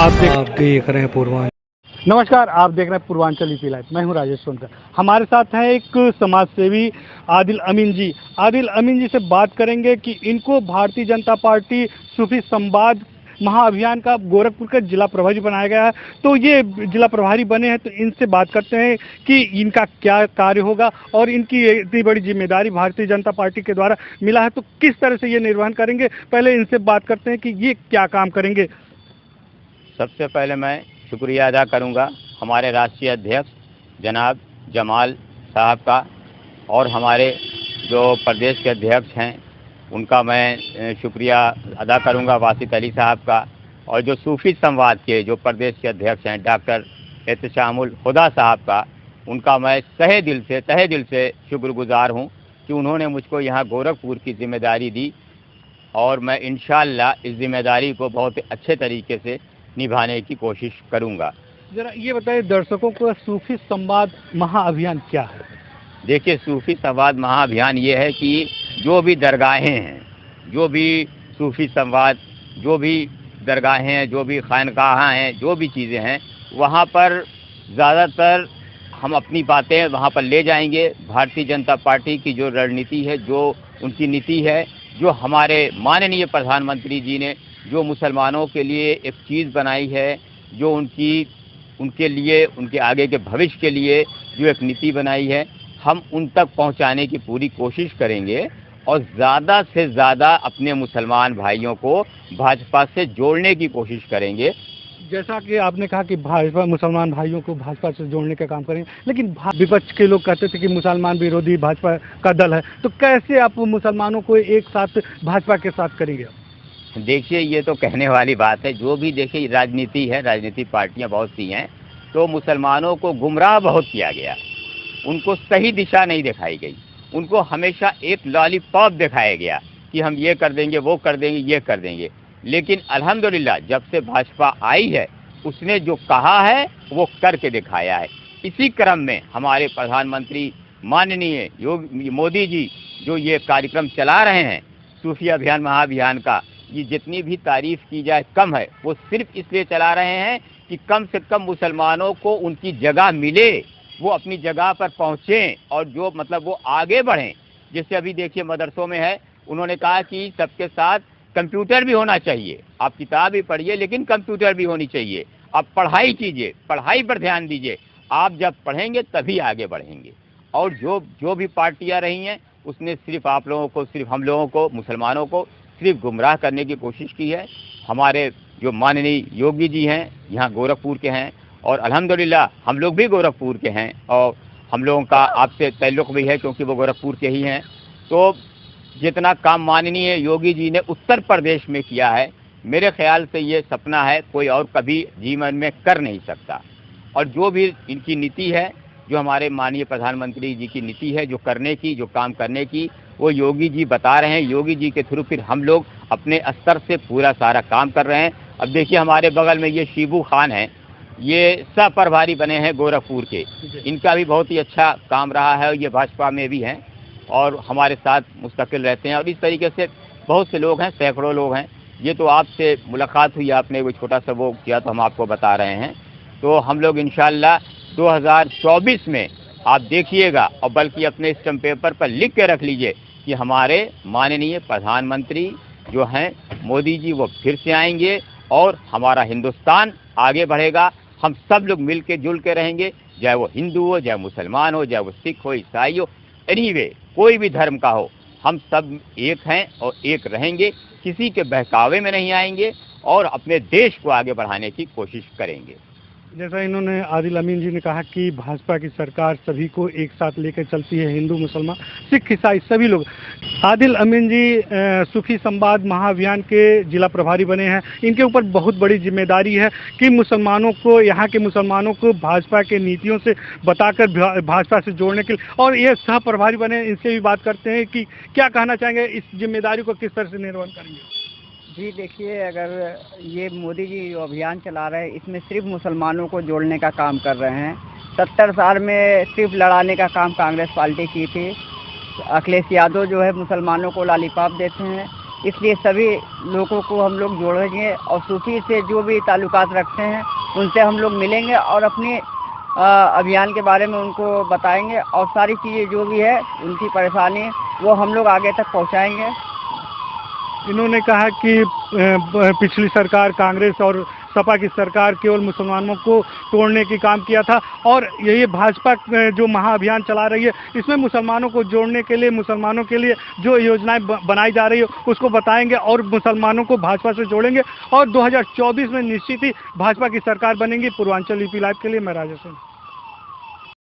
आप देख रहे हैं पूर्वांचल। नमस्कार, आप देख रहे हैं पूर्वांचल ईपी लाइव। मैं हूं राजेश सोनकर। हमारे साथ हैं एक समाज सेवी आदिल अमीन जी। आदिल अमीन जी से बात करेंगे कि इनको भारतीय जनता पार्टी सूफी संवाद महाअभियान का गोरखपुर का जिला प्रभारी बनाया गया है। तो ये जिला प्रभारी बने हैं, तो इनसे बात करते हैं कि इनका क्या कार्य होगा और इनकी इतनी बड़ी जिम्मेदारी भारतीय जनता पार्टी के द्वारा मिला है तो किस तरह से ये निर्वहन करेंगे। पहले इनसे बात करते हैं कि ये क्या काम करेंगे। सबसे पहले मैं शुक्रिया अदा करूंगा हमारे राष्ट्रीय अध्यक्ष जनाब जमाल साहब का, और हमारे जो प्रदेश के अध्यक्ष हैं उनका मैं शुक्रिया अदा करूंगा वासित अली साहब का, और जो सूफी संवाद के जो प्रदेश के अध्यक्ष हैं डॉक्टर एहतशामुल हुदा साहब का, उनका मैं तहे दिल से शुक्रगुजार हूं कि उन्होंने मुझको यहाँ गोरखपुर की जिम्मेदारी दी, और मैं इंशाअल्लाह इस जिम्मेदारी को बहुत अच्छे तरीके से निभाने की कोशिश करूंगा। जरा ये बताइए दर्शकों को सूफी संवाद महाअभियान क्या है। देखिए, सूफी संवाद महाअभियान ये है कि जो भी दरगाहें हैं, जो भी सूफी संवाद, जो भी दरगाहें हैं, जो भी खानकाहाँ हैं, जो भी चीज़ें हैं, वहाँ पर ज़्यादातर हम अपनी बातें वहाँ पर ले जाएंगे। भारतीय जनता पार्टी की जो रणनीति है, जो उनकी नीति है, जो हमारे माननीय प्रधानमंत्री जी ने जो मुसलमानों के लिए एक चीज़ बनाई है, जो उनके लिए, उनके आगे के भविष्य के लिए जो एक नीति बनाई है, हम उन तक पहुंचाने की पूरी कोशिश करेंगे और ज़्यादा से ज़्यादा अपने मुसलमान भाइयों को भाजपा से जोड़ने की कोशिश करेंगे। जैसा कि आपने कहा कि भाजपा मुसलमान भाइयों को भाजपा से जोड़ने का काम करेंगे, लेकिन विपक्ष के लोग कहते थे कि मुसलमान विरोधी भाजपा का दल है, तो कैसे आप मुसलमानों को एक साथ भाजपा के साथ करेंगे। देखिए, ये तो कहने वाली बात है। जो भी देखिए राजनीति है, राजनीतिक पार्टियां बहुत सी हैं, तो मुसलमानों को गुमराह बहुत किया गया, उनको सही दिशा नहीं दिखाई गई, उनको हमेशा एक लॉलीपॉप दिखाया गया कि हम ये कर देंगे, वो कर देंगे, ये कर देंगे। लेकिन अल्हम्दुलिल्लाह जब से भाजपा आई है, उसने जो कहा है वो करके दिखाया है। इसी क्रम में हमारे प्रधानमंत्री माननीय मोदी जी जो ये कार्यक्रम चला रहे हैं सूफी अभियान महाअभियान का, ये जितनी भी तारीफ की जाए कम है। वो सिर्फ इसलिए चला रहे हैं कि कम से कम मुसलमानों को उनकी जगह मिले, वो अपनी जगह पर पहुँचें और जो वो आगे बढ़ें। जैसे अभी देखिए मदरसों में है, उन्होंने कहा कि सबके साथ कंप्यूटर भी होना चाहिए। आप किताब भी पढ़िए, लेकिन कंप्यूटर भी होनी चाहिए। आप पढ़ाई कीजिए, पढ़ाई पर ध्यान दीजिए। आप जब पढ़ेंगे तभी आगे बढ़ेंगे। और जो भी पार्टियां रही हैं, उसने सिर्फ आप लोगों को, सिर्फ हम लोगों को, मुसलमानों को सिर्फ गुमराह करने की कोशिश की है। हमारे जो माननीय योगी जी हैं, यहाँ गोरखपुर के हैं, और अल्हम्दुलिल्लाह हम लोग भी गोरखपुर के हैं, और हम लोगों का आपसे ताल्लुक़ भी है क्योंकि वो गोरखपुर के ही हैं। तो जितना काम माननीय योगी जी ने उत्तर प्रदेश में किया है, मेरे ख्याल से ये सपना है कोई और कभी जीवन में कर नहीं सकता। और जो भी इनकी नीति है, जो हमारे माननीय प्रधानमंत्री जी की नीति है, जो करने की, जो काम करने की, वो योगी जी बता रहे हैं। योगी जी के थ्रू फिर हम लोग अपने स्तर से पूरा सारा काम कर रहे हैं। अब देखिए हमारे बगल में ये शिबू खान हैं, ये सह प्रभारी बने हैं गोरखपुर के। इनका भी बहुत ही अच्छा काम रहा है, ये भाजपा में भी हैं और हमारे साथ मुस्तकिल रहते हैं। और इस तरीके से बहुत से लोग हैं, सैकड़ों लोग हैं। ये तो आपसे मुलाकात हुई, आपने वो छोटा सा वो किया तो हम आपको बता रहे हैं। तो हम लोग इंशाअल्लाह 2024 में आप देखिएगा, और बल्कि अपने स्टैम्प पेपर पर लिख के रख लीजिए कि हमारे माननीय प्रधानमंत्री जो हैं मोदी जी, वो फिर से आएंगे और हमारा हिंदुस्तान आगे बढ़ेगा। हम सब लोग मिल के जुल के रहेंगे, चाहे वो हिंदू हो, चाहे मुसलमान हो, चाहे वो सिख हो, ईसाई हो, एनीवे कोई भी धर्म का हो, हम सब एक हैं और एक रहेंगे। किसी के बहकावे में नहीं आएंगे और अपने देश को आगे बढ़ाने की कोशिश करेंगे। जैसा इन्होंने आदिल अमीन जी ने कहा कि भाजपा की सरकार सभी को एक साथ लेकर चलती है, हिंदू मुसलमान सिख ईसाई सभी लोग। आदिल अमीन जी सूफी संवाद महाअभियान के जिला प्रभारी बने हैं। इनके ऊपर बहुत बड़ी जिम्मेदारी है कि मुसलमानों को, यहाँ के मुसलमानों को भाजपा के नीतियों से बताकर भाजपा से जोड़ने के लिए, और ये सह प्रभारी बने। इनसे भी बात करते हैं कि क्या कहना चाहेंगे, इस जिम्मेदारी को किस तरह से निर्वहन करेंगे। जी देखिए, अगर ये मोदी जी जो अभियान चला रहे हैं, इसमें सिर्फ मुसलमानों को जोड़ने का काम कर रहे हैं। 70 साल में सिर्फ लड़ाने का काम कांग्रेस पार्टी की थी। अखिलेश यादव जो है मुसलमानों को लॉलीपॉप देते हैं। इसलिए सभी लोगों को हम लोग जोड़ेंगे और सूफी से जो भी ताल्लुकात रखते हैं उनसे हम लोग मिलेंगे और अपने अभियान के बारे में उनको बताएंगे और सारी चीज़ें जो भी है उनकी परेशानी वो हम लोग आगे तक पहुंचाएंगे। इन्होंने कहा कि पिछली सरकार कांग्रेस और सपा की सरकार केवल मुसलमानों को तोड़ने की काम किया था और ये भाजपा जो महाअभियान चला रही है इसमें मुसलमानों को जोड़ने के लिए, मुसलमानों के लिए जो योजनाएं बनाई जा रही है उसको बताएंगे और मुसलमानों को भाजपा से जोड़ेंगे और 2024 में निश्चित ही भाजपा की सरकार बनेगी। पूर्वांचल यूपी लाइव के लिए मैं राजेश।